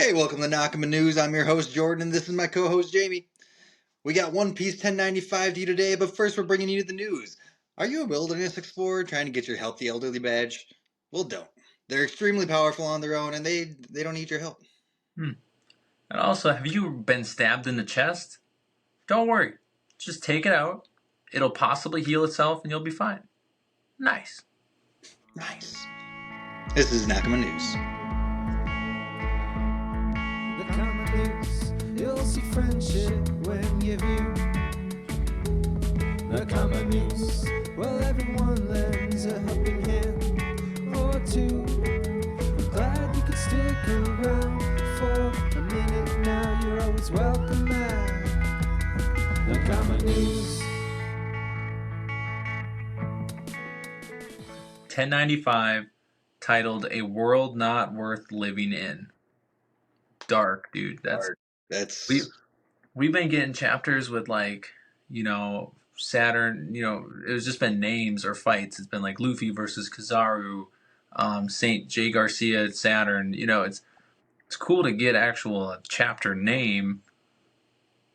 Hey, welcome to Nakama News. I'm your host, Jordan, and this is my co-host, Jamie. We got One Piece 1095 to you today, but first we're bringing you the news. Are you a wilderness explorer trying to get your healthy elderly badge? Well, don't. They're extremely powerful on their own, and they don't need your help. And also, have you been stabbed in the chest? Don't worry. Just take it out. It'll possibly heal itself and you'll be fine. Nice. Nice. This is Nakama News. Nakama News, you'll see friendship when you view Nakama News. Well, everyone lends a helping hand or two. I'm glad you could stick around for a minute now. You're always welcome back. Nakama News. 1095, titled A World Not Worth Living In. Dark, dude. That's We've been getting chapters with Saturn, it's just been names or fights. It's been like Luffy versus Kizaru, Saint J. Garcia at Saturn. It's cool to get actual chapter name,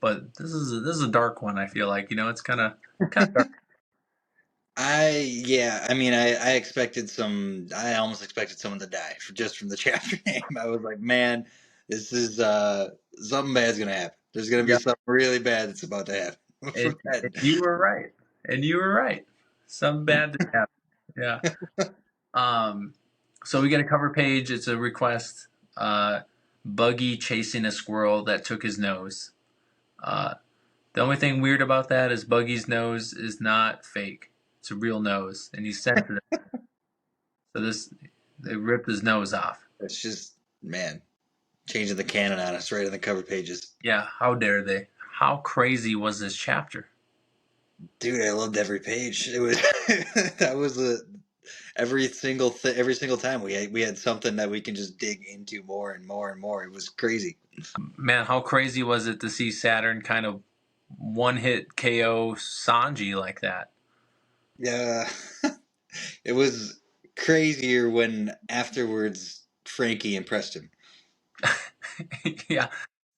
but this is a dark one. I feel like it's kind of dark. I expected I almost expected someone to die just from the chapter name. I was like, man, this is something bad's gonna happen. There's gonna be something really bad that's about to happen. And you were right. Some bad to happen. Yeah. So we get a cover page. It's a request. Buggy chasing a squirrel that took his nose. The only thing weird about that is Buggy's nose is not fake. It's a real nose, and he's sensitive. So they ripped his nose off. It's just, man, changing the canon on us right on the cover pages. Yeah, how dare they? How crazy was this chapter? Dude, I loved every page. It was that was every single time we had something that we can just dig into more and more and more. It was crazy. Man, how crazy was it to see Saturn kind of one-hit KO Sanji like that? Yeah, it was crazier when afterwards Frankie impressed him. Yeah.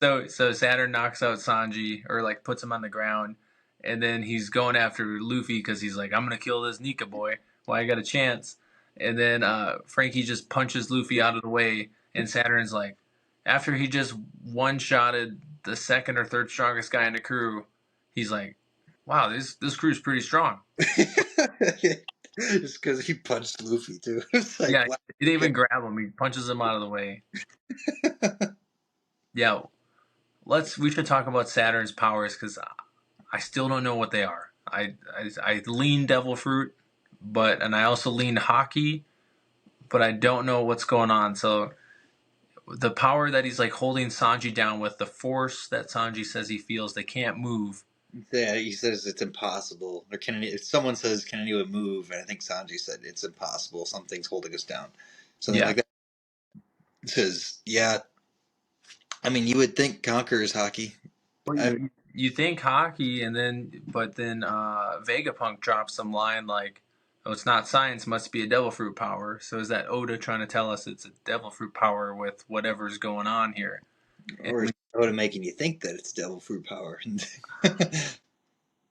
So Saturn knocks out Sanji, or like puts him on the ground, and then he's going after Luffy because he's like, I'm gonna kill this Nika boy. Well, I got a chance. And then Frankie just punches Luffy out of the way, and Saturn's like, after he just one-shotted the second or third strongest guy in the crew, he's like, wow, this crew's pretty strong. Just because he punched Luffy too. It's like, Yeah, wow. he didn't even grab him. He punches him out of the way. Yeah, we should talk about Saturn's powers because I still don't know what they are. I lean Devil Fruit, and I also lean Hockey, but I don't know what's going on. So the power that he's like holding Sanji down with, the force that Sanji says he feels, they can't move. Yeah, he says it's impossible. Or if someone says, can anyone move? And I think Sanji said it's impossible. Something's holding us down. Something like that. It says, yeah. I mean, you would think Conqueror's Hockey. Well, you think Hockey, but then Vegapunk drops some line like, "Oh, it's not science, must be a Devil Fruit power." So is that Oda trying to tell us it's a Devil Fruit power with whatever's going on here? Or is Oda making you think that it's Devil Fruit power?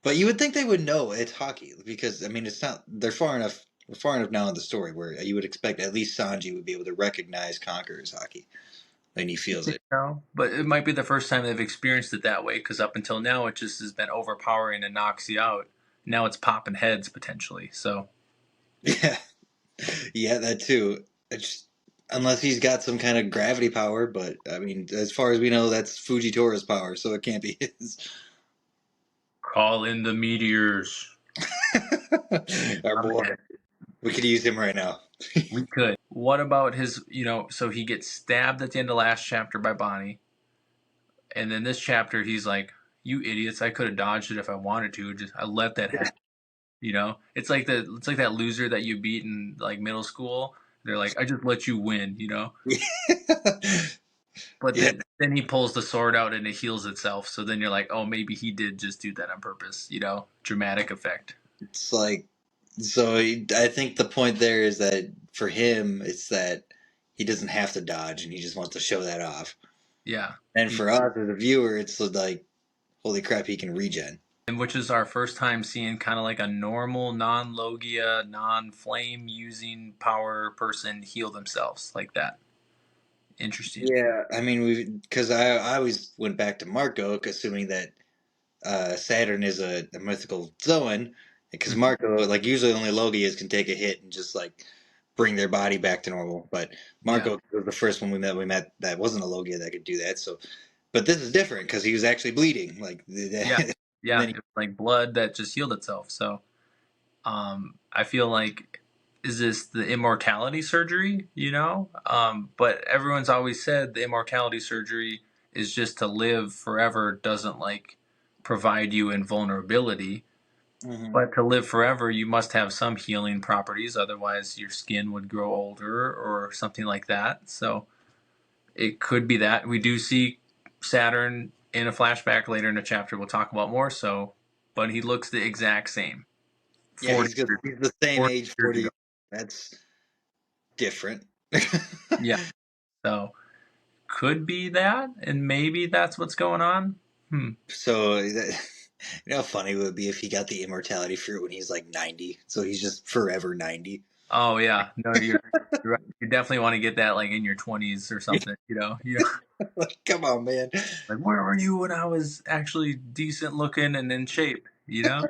But you would think they would know it's Hockey because, I mean, it's not. They're far enough now in the story where you would expect at least Sanji would be able to recognize Conqueror's Hockey. And he feels it. No, but it might be the first time they've experienced it that way because up until now it just has been overpowering and knocks you out. Now it's popping heads potentially. So yeah, that too. Unless he's got some kind of gravity power, but I mean, as far as we know, that's Fujitori's power, so it can't be his. Call in the meteors. Our boy. We could use him right now. We could. What about his, so he gets stabbed at the end of last chapter by Bonnie. And then this chapter, he's like, you idiots, I could have dodged it if I wanted to. I let that happen. It's like that loser that you beat in like middle school. They're like, I just let you win, But then he pulls the sword out and it heals itself. So then you're like, oh, maybe he did just do that on purpose, dramatic effect. It's like, so I think the point there is that for him, it's that he doesn't have to dodge, and he just wants to show that off. Yeah. And for us as a viewer, it's like, holy crap, he can regen. And which is our first time seeing kind of like a normal, non-Logia, non-flame using power person heal themselves like that. Interesting. Yeah, I mean, because I always went back to Marco, assuming that Saturn is a mythical Zoan, because Mhm. Marco, like usually only Logias can take a hit and just like bring their body back to normal. But Yeah. Marco was the first one we met that wasn't a Logia that could do that. So, but this is different because he was actually bleeding. Like, Yeah. and Yeah. then It was like blood that just healed itself. So I feel like, is this the immortality surgery, you know? But everyone's always said the immortality surgery is just to live forever, doesn't like provide you invulnerability. Mhm. But to live forever, you must have some healing properties. Otherwise, your skin would grow older or something like that. So it could be that. We do see Saturn in a flashback later in the chapter. We'll talk about more so. But he looks the exact same. Yeah, 40 years, he's the same 40 age, years 40. ago. That's different. Yeah. So could be that. And maybe that's what's going on. So, how funny it would be if he got the immortality fruit when he's like 90. So he's just forever 90. Oh, yeah. No, you're right. You definitely want to get that like in your 20s or something, you know? Like, come on, man. Like, where were you when I was actually decent looking and in shape, you know?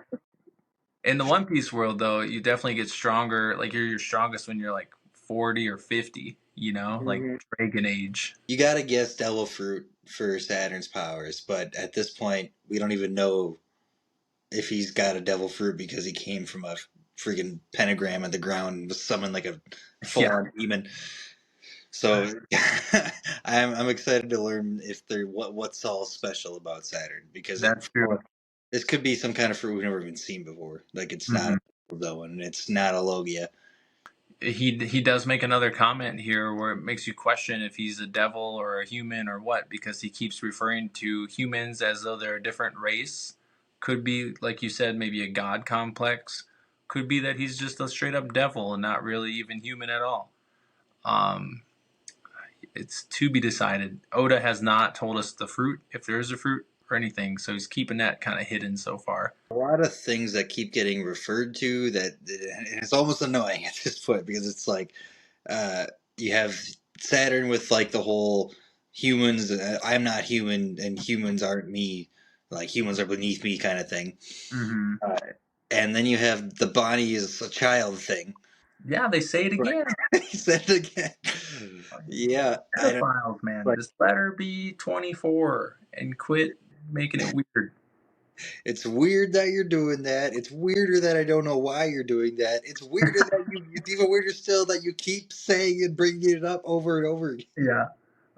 In the One Piece world, though, you definitely get stronger. Like, you're your strongest when you're like 40 or 50, you know? Like, Mhm. Dragon Age. You gotta guess Devil Fruit for Saturn's powers, but at this point, we don't even know if he's got a Devil Fruit because he came from a freaking pentagram on the ground and was summoned like a Yeah, full-on demon. So I'm excited to learn if there what's all special about Saturn because that's true. this could be some kind of fruit we've never even seen before. Like it's not Hmm. a Zoan, it's not a Logia. He does make another comment here where it makes you question if he's a devil or a human or what, because he keeps referring to humans as though they're a different race. Could be, like you said, maybe a god complex. Could be that he's just a straight up devil and not really even human at all. Um, it's to be decided. Oda has not told us the fruit, if there is a fruit or anything, so he's keeping that kind of hidden so far. A lot of things that keep getting referred to that it's almost annoying at this point because it's like you have Saturn with like the whole humans. I'm not human, and humans aren't me. Like humans are beneath me, kind of thing. Mm-hmm. Uh, and then you have the Bonnie is a child thing. Yeah, they say it Right. again. He said it again. Yeah, I don't. Pedophiles, man. Like Just let her be 24 and quit making it weird. it's weird that you're doing that. It's weirder that I don't know why you're doing that. It's weirder that it's even weirder still that you keep saying and bringing it up over and over again. Yeah.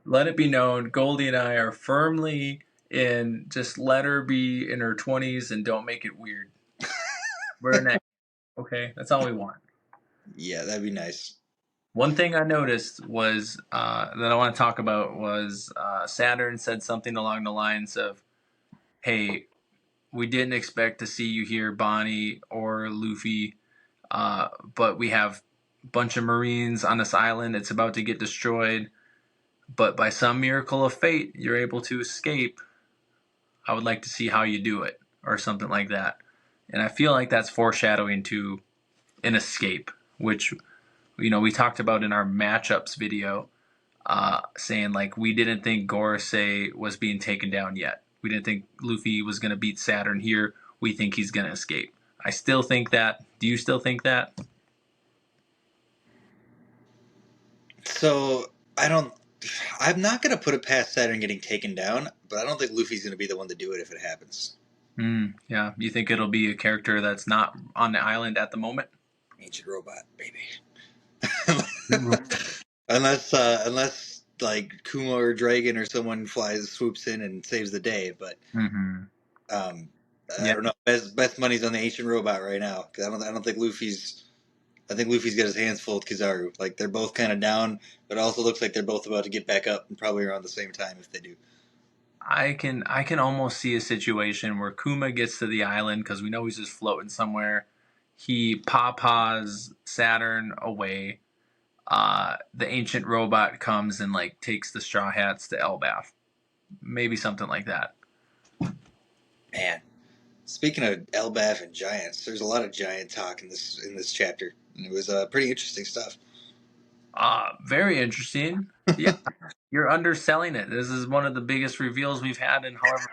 Let it be known, Goldie and I are firmly in just let her be in her 20s and don't make it weird. We're in that. Okay, that's all we want. Yeah, that'd be nice. One thing I noticed was that I want to talk about was Saturn said something along the lines of, "Hey, we didn't expect to see you here, Bonnie or Luffy, but we have a bunch of Marines on this island. It's about to get destroyed, but by some miracle of fate, you're able to escape. I would like to see how you do it," or something like that. And I feel like that's foreshadowing to an escape, which we talked about in our matchups video, saying like we didn't think Gorosei was being taken down yet. We didn't think Luffy was going to beat Saturn here. We think he's going to escape. I still think that. Do you still think that? So I don't. I'm not gonna put it past Saturn getting taken down, but I don't think Luffy's gonna be the one to do it if it happens. Yeah. You think it'll be a character that's not on the island at the moment? Ancient robot, baby. Ooh. unless like Kuma or Dragon or someone swoops in and saves the day, but Mm-hmm. um, I Yeah. don't know. Best money's on the ancient robot right now because I don't think Luffy's. I think Luffy's got his hands full with Kizaru. Like they're both kind of down, but it also looks like they're both about to get back up and probably around the same time if they do. I can almost see a situation where Kuma gets to the island because we know he's just floating somewhere. He paws Saturn away. the ancient robot comes and like takes the Straw Hats to Elbath. Maybe something like that. Man, speaking of Elbaf and giants, there's a lot of giant talk in this chapter. And it was pretty interesting stuff. Very interesting. Yeah, you're underselling it. This is one of the biggest reveals we've had in however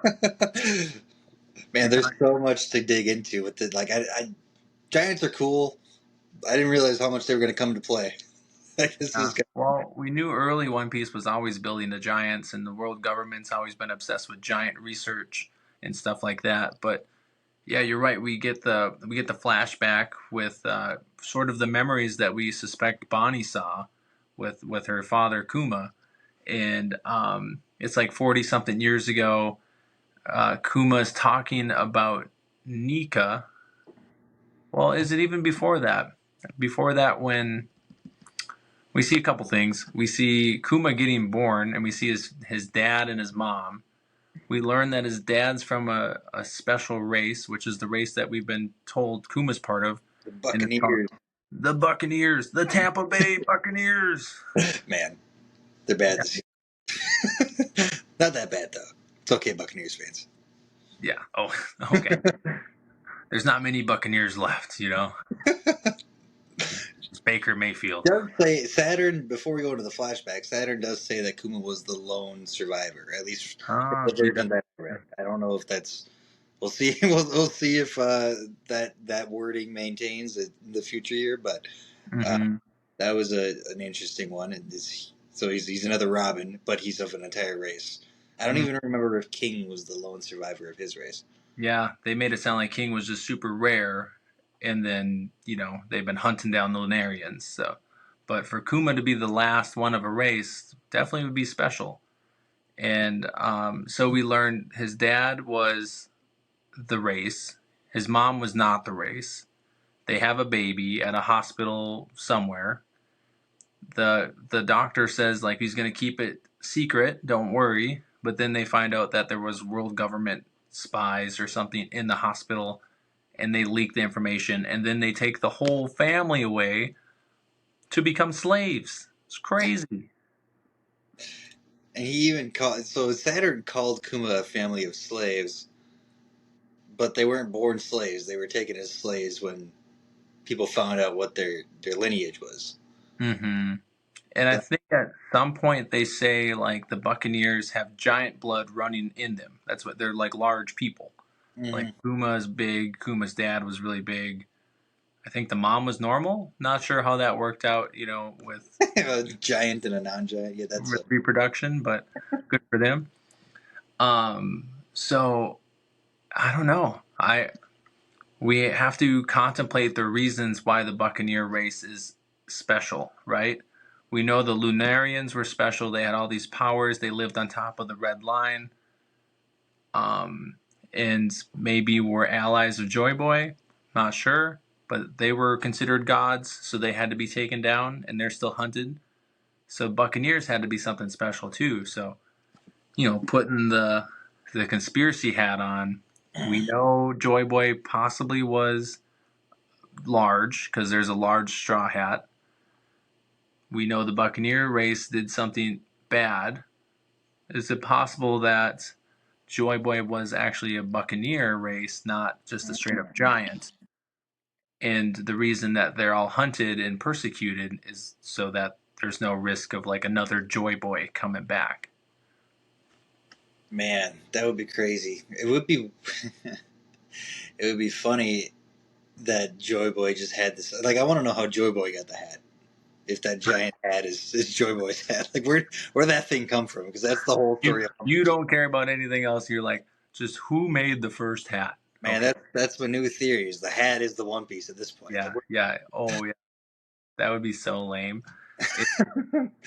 long. Man, there's so much to dig into with it. Like, giants are cool. I didn't realize how much they were going to come to play. Like, this is Well, we knew early One Piece was always building the giants, and the world government's always been obsessed with giant research and stuff like that. But yeah, you're right. We get the flashback with sort of the memories that we suspect Bonnie saw with her father Kuma, and it's like 40 something years ago. Kuma's talking about Nika. Well, is it even before that? Before that, when we see a couple things. We see Kuma getting born, and we see his dad and his mom. We learn that his dad's from a special race, which is the race that we've been told Kuma's part of. the Buccaneers. The Buccaneers. The Tampa Bay Buccaneers. Man, they're bad this year. Not that bad, though. It's okay, Buccaneers fans. Yeah. Oh, okay. There's not many Buccaneers left, It's Baker Mayfield. Does say Saturn, before we go into the flashback, Saturn does say that Kuma was the lone survivor, at least the version that I read. I don't know if that's. We'll see. We'll see if that wording maintains in the future year. But that was an interesting one. And so he's another Robin, but he's of an entire race. I don't even remember if King was the lone survivor of his race. Yeah, they made it sound like King was just super rare, and then they've been hunting down the Lunarians. So, but for Kuma to be the last one of a race definitely would be special. And so we learned his dad was the race, his mom was not the race. They have a baby at a hospital somewhere. The doctor says like he's going to keep it secret, don't worry. But then they find out that there was world government spies or something in the hospital, and they leak the information, and then they take the whole family away to become slaves. It's crazy. And he even Saturn called Kuma a family of slaves, but they weren't born slaves. They were taken as slaves when people found out what their lineage was. Mm-hmm. And I think at some point they say like the Buccaneers have giant blood running in them. That's what they're like, large people. Mm-hmm. Like Kuma's big. Kuma's dad was really big. I think the mom was normal. Not sure how that worked out, with a giant and a non-giant. Yeah, that's reproduction, but good for them. So I don't know. We have to contemplate the reasons why the Buccaneer race is special, right? We know the Lunarians were special. They had all these powers. They lived on top of the Red Line. And maybe were allies of Joy Boy. Not sure. But they were considered gods, so they had to be taken down, and they're still hunted. So Buccaneers had to be something special too. So, putting the conspiracy hat on, we know Joy Boy possibly was large because there's a large straw hat. We know the Buccaneer race did something bad. Is it possible that Joy Boy was actually a Buccaneer race, not just a straight up giant? And the reason that they're all hunted and persecuted is so that there's no risk of like another Joy Boy coming back. Man, that would be crazy. It would be it would be funny that Joy Boy just had this. Like, I want to know how Joy Boy got the hat. If that giant hat is Joy Boy's hat, like where that thing come from? Because that's the whole story. You don't care about anything else. You're like, just who made the first hat? Man, okay. That's my new theory. Is the hat is the One Piece at this point? Yeah, yeah. Oh, yeah. That would be so lame.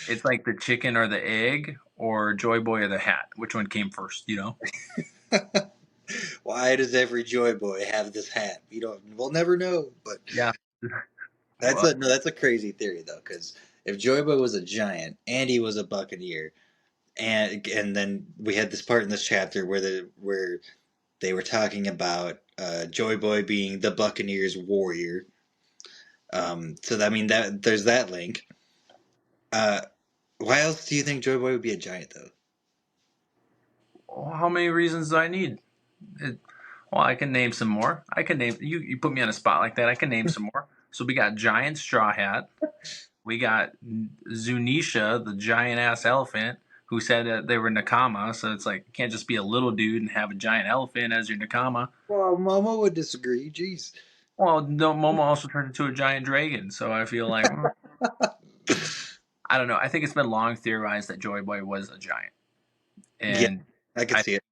It's like the chicken or the egg, or Joy Boy or the hat. Which one came first? Why does every Joy Boy have this hat? We'll never know. But yeah, that's a crazy theory though. Because if Joy Boy was a giant and he was a Buccaneer, and then we had this part in this chapter where they were talking about Joy Boy being the Buccaneers' warrior. So that there's that link. Why else do you think Joy Boy would be a giant though? How many reasons do I need? Well, I can name some more. I can name you. You put me on a spot like that. I can name some more. So we got giant straw hat. We got Zunisha, the giant ass elephant, who said that they were Nakama. So it's like you can't just be a little dude and have a giant elephant as your Nakama. Well, Momo would disagree. Jeez. Well, no, Momo also turned into a giant dragon. So I feel like I don't know. I think it's been long theorized that Joy Boy was a giant, Yeah, and I could I see it.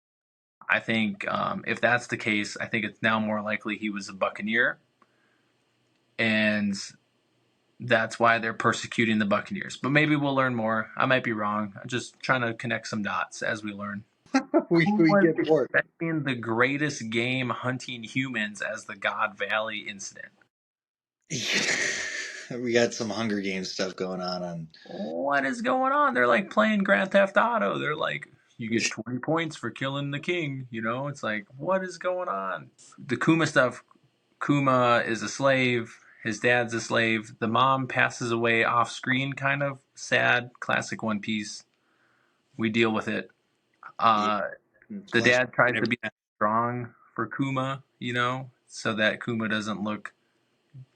I think if that's the case, I think it's now more likely he was a Buccaneer, and that's why they're persecuting the Buccaneers. But maybe we'll learn more. I might be wrong. I'm just trying to connect some dots as we learn. Who We was get more. expecting the greatest game hunting humans as the God Valley incident? We got some Hunger Games stuff going on. What is going on? They're like playing Grand Theft Auto. They're like, you get 20 points for killing the king. You know, it's like, what is going on? The Kuma stuff, Kuma is a slave. His dad's a slave. The mom passes away off screen, kind of sad. Classic One Piece. We deal with it. Yeah, The flashback dad tries and to be everything. strong for Kuma, you know, so that Kuma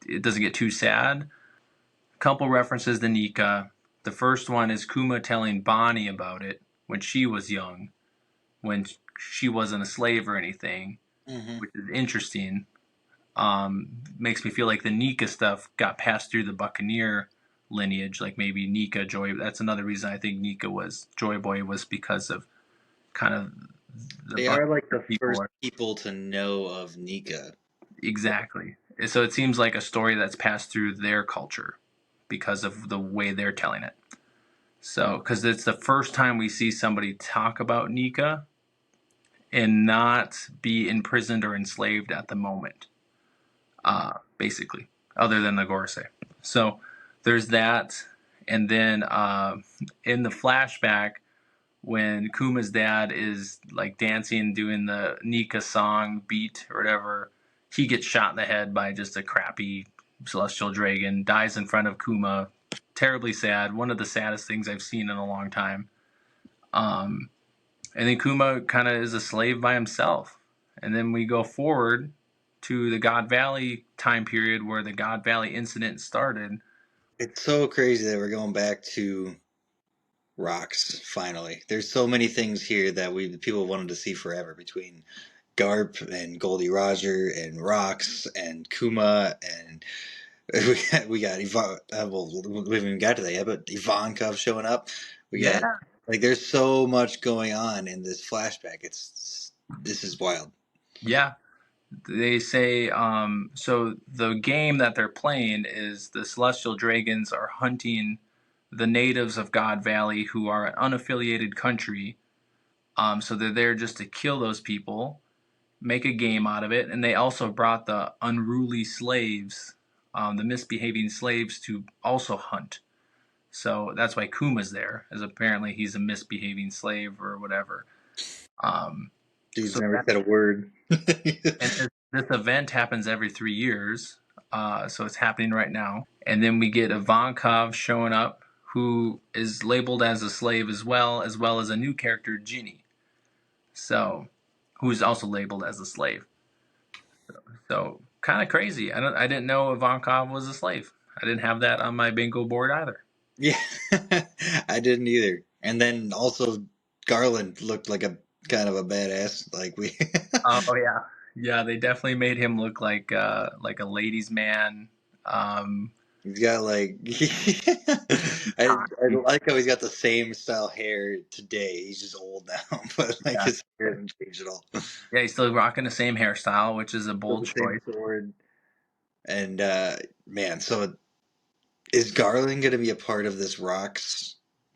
it doesn't get too sad. A couple references to Nika. The first one is Kuma telling Bonnie about it when she was young, when she wasn't a slave or anything, Mm-hmm. which is interesting. Makes me feel like the Nika stuff got passed through the Buccaneer lineage, like maybe Nika Joy. That's another reason I think Nika was Joy Boy was because of kind of the They are like Buccaneer the people. first people to know of Nika. Exactly. So it seems like a story that's passed through their culture because of the way they're telling it. So, because it's the first time we see somebody talk about Nika and not be imprisoned or enslaved at the moment, basically, other than the Gorsei. So there's that. And then in the flashback, when Kuma's dad is like dancing, doing the Nika song beat or whatever, he gets shot in the head by just a crappy celestial dragon, dies in front of Kuma. Terribly sad. One of the saddest things I've seen in a long time. Um, and then Kuma kind of is a slave by himself. And then we go forward to the God Valley time period where the God Valley incident started. It's so crazy that we're going back to rocks finally. There's so many things here that people wanted to see forever between Garp and Goldie Roger and rocks and Kuma and we got well, we haven't even got to that yet, but Ivankov showing up. We got Yeah. like there's so much going on in this flashback. This is wild. Yeah. They say so the game that they're playing is the celestial dragons are hunting the natives of God Valley who are an unaffiliated country. So they're there just to kill those people, make a game out of it, and they also brought the unruly slaves, the misbehaving slaves, to also hunt. So that's why Kuma's there, as apparently he's a misbehaving slave or whatever. Um, Dude's so never that said a word. and this event happens every 3 years, so it's happening right now. And then we get Ivankov showing up, who is labeled as a slave as well as a new character, Ginny. So, who's also labeled as a slave. So, kind of crazy. I didn't know Ivankov was a slave. I didn't have that on my bingo board either. Yeah, I didn't either. And then also Garland looked like a kind of a badass. Like we. Oh yeah, yeah. They definitely made him look like a ladies' man. Um, He's got like I like how he's got the same style hair today. He's just old now, but like yeah, his hair hasn't changed at all. yeah. He's still rocking the same hairstyle, which is a Still bold the same choice. sword. And man, so is Garland gonna be a part of this Rocks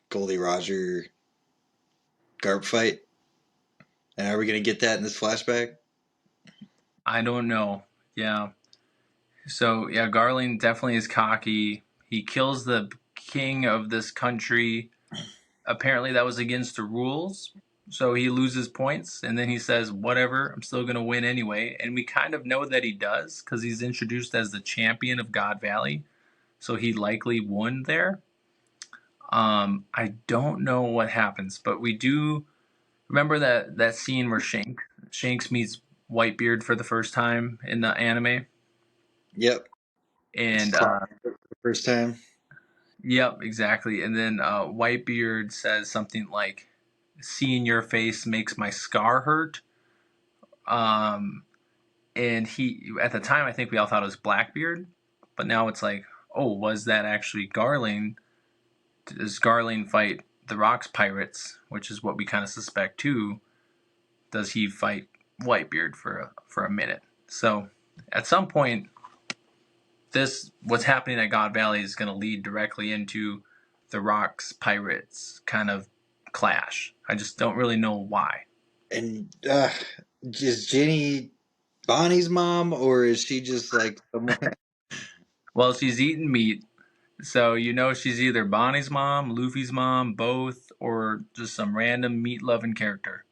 Goldie Roger Garp fight? And are we gonna get that in this flashback? I don't know. Yeah. So yeah, Garland definitely is cocky. He kills the king of this country. Apparently that was against the rules. So he loses points and then he says, whatever, I'm still going to win anyway. And we kind of know that he does because he's introduced as the champion of God Valley. So he likely won there. I don't know what happens, but we do remember that scene where Shanks meets Whitebeard for the first time in the anime, Yep. and The first time. yep, exactly. And then Whitebeard says something like, "Seeing your face makes my scar hurt." Um, and he at the time I think we all thought it was Blackbeard, but now it's like, oh, was that actually Garling? Does Garling fight the Rocks pirates, which is what we kind of suspect too? Does he fight Whitebeard for a minute? So at some point, this what's happening at God Valley is going to lead directly into the Rocks pirates kind of clash. I just don't really know why. And is Jenny Bonnie's mom, or is she just like someone? Well, she's eating meat, so you know she's either Bonnie's mom, Luffy's mom, both, or just some random meat loving character.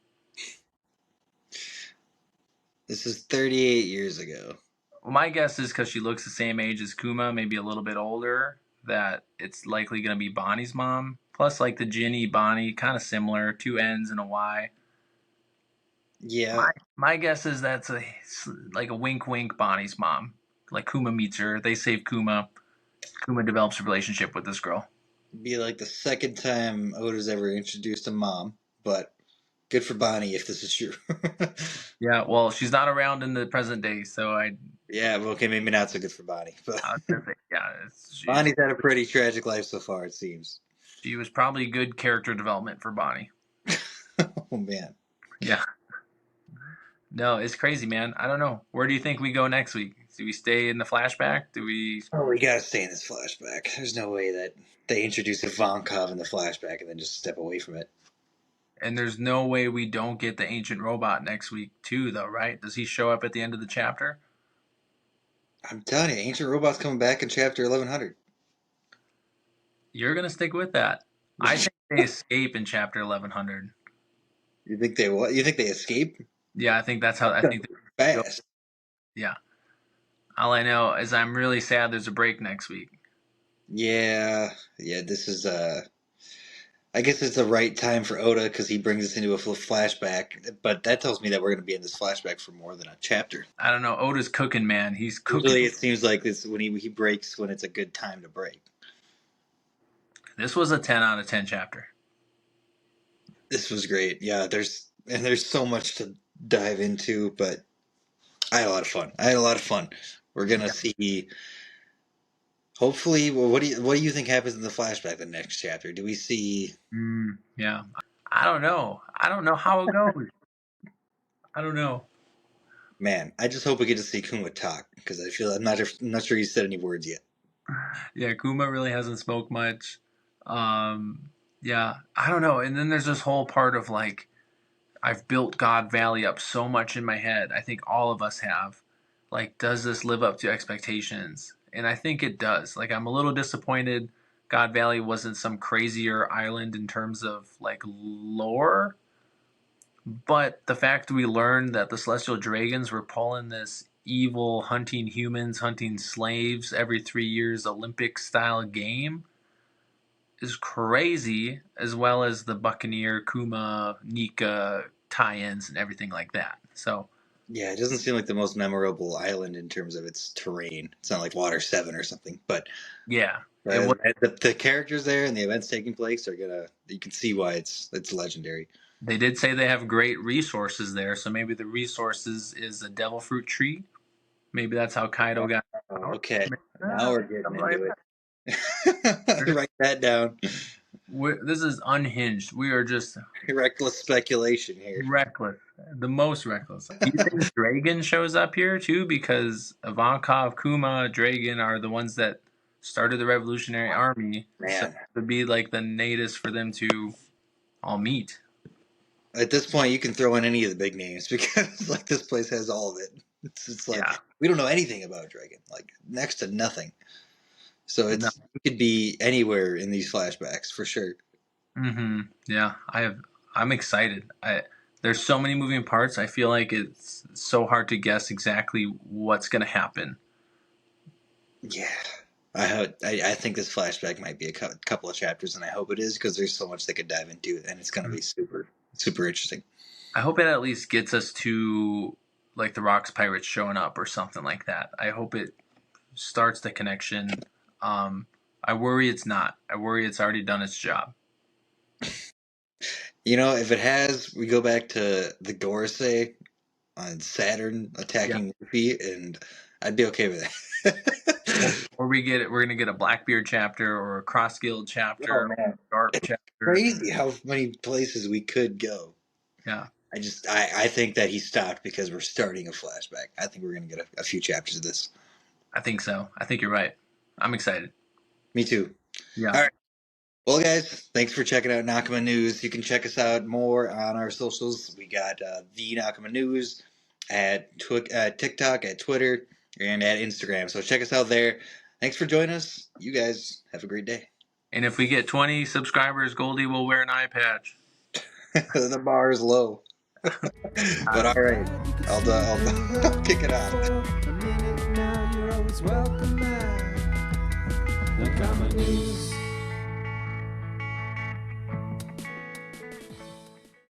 This is 38 years ago. Well, my guess is because she looks the same age as Kuma, maybe a little bit older, that it's likely going to be Bonnie's mom. Plus, like the Ginny, Bonnie, kind of similar, two N's and a Y. Yeah, My guess is that's like a wink, wink Bonnie's mom. Like Kuma meets her, they save Kuma. Kuma develops a relationship with this girl. be like the second time Oda's ever introduced a mom, but good for Bonnie if this is true. Yeah, well, she's not around in the present day, so Yeah, well, okay, maybe not so good for Bonnie, but I was gonna say, yeah, Bonnie's had a pretty tragic life so far, it seems. she was probably good character development for Bonnie. Oh man. Yeah. No, it's crazy, man. I don't know. Where do you think we go next week? Do we stay in the flashback? Do we? Oh, we gotta stay in this flashback. There's no way that they introduce Ivankov in the flashback and then just step away from it. And there's no way we don't get the ancient robot next week too, though, right? Does he show up at the end of the chapter? I'm telling you, Ancient Robot's coming back in chapter 1100. You're gonna stick with that. I think they escape in chapter 1100. You think they what? You think they escape? Yeah, I think that's how. I think they go. Fast. Yeah. All I know is I'm really sad there's a break next week. Yeah, yeah. This is I guess it's the right time for Oda because he brings us into a flashback. But that tells me that we're going to be in this flashback for more than a chapter. I don't know. Oda's cooking, man. He's cooking. Usually, it seems like this when he breaks when it's a good time to break. This was a 10 out of 10 chapter. This was great. Yeah, there's so much to dive into, but I had a lot of fun. We're gonna see. Hopefully, well, what do you think happens in the flashback? The next chapter? Do we see? Yeah. I don't know. I don't know how it goes. I don't know. Man, I just hope we get to see Kuma talk because I'm not sure he said any words yet. Yeah, Kuma really hasn't spoke much. Yeah, I don't know. And then there's this whole part of like, I've built God Valley up so much in my head. I think all of us have. Like, does this live up to expectations? And I think it does. Like, I'm a little disappointed God Valley wasn't some crazier island in terms of like lore. But the fact we learned that the Celestial Dragons were pulling this evil hunting humans, hunting slaves every 3 years Olympic style game is crazy, as well as the Buccaneer, Kuma, Nika tie-ins and everything like that. So Yeah, it doesn't seem like the most memorable island in terms of its terrain. It's not like Water 7 or something, but yeah, it was, the characters there and the events taking place you can see why it's legendary. they did say they have great resources there, so maybe the resources is a devil fruit tree. Maybe that's how Kaido got. Okay, now we're getting into it. Write that down. This is unhinged. We are just Reckless speculation here. reckless, the most reckless. Do you think Dragon shows up here too? Because Ivankov, Kuma, Dragon are the ones that started the Revolutionary Army. Man. So it would be like the natives for them to all meet. At this point, you can throw in any of the big names because like this place has all of it. It's like we don't know anything about Dragon, like next to nothing. So it could be anywhere in these flashbacks for sure. Yeah, I'm excited. There's so many moving parts. I feel like it's so hard to guess exactly what's going to happen. Yeah. I think this flashback might be a couple of chapters, and I hope it is because there's so much they could dive into, and it's going to be super interesting. I hope it at least gets us to like the Rocks Pirates showing up or something like that. I hope it starts the connection. I worry it's not. I worry it's already done its job. If it has, we go back to the Gorosei on Saturn attacking Luffy, and I'd be okay with that. Or we're gonna get a Blackbeard chapter or a Cross Guild chapter, Oh man, Dark chapter. crazy how many places we could go. Yeah. I think that he stopped because we're starting a flashback. I think we're gonna get a few chapters of this. I think so. I think you're right. I'm excited. Me too. Yeah. All right. Well, guys, thanks for checking out Nakama News. You can check us out more on our socials. We got the Nakama News at TikTok, at Twitter, and at Instagram. So check us out there. Thanks for joining us. You guys have a great day. And if we get 20 subscribers, Goldie will wear an eye patch. The bar is low. But all right, I'll kick it off. A minute now, you're always welcome back. Nakama News.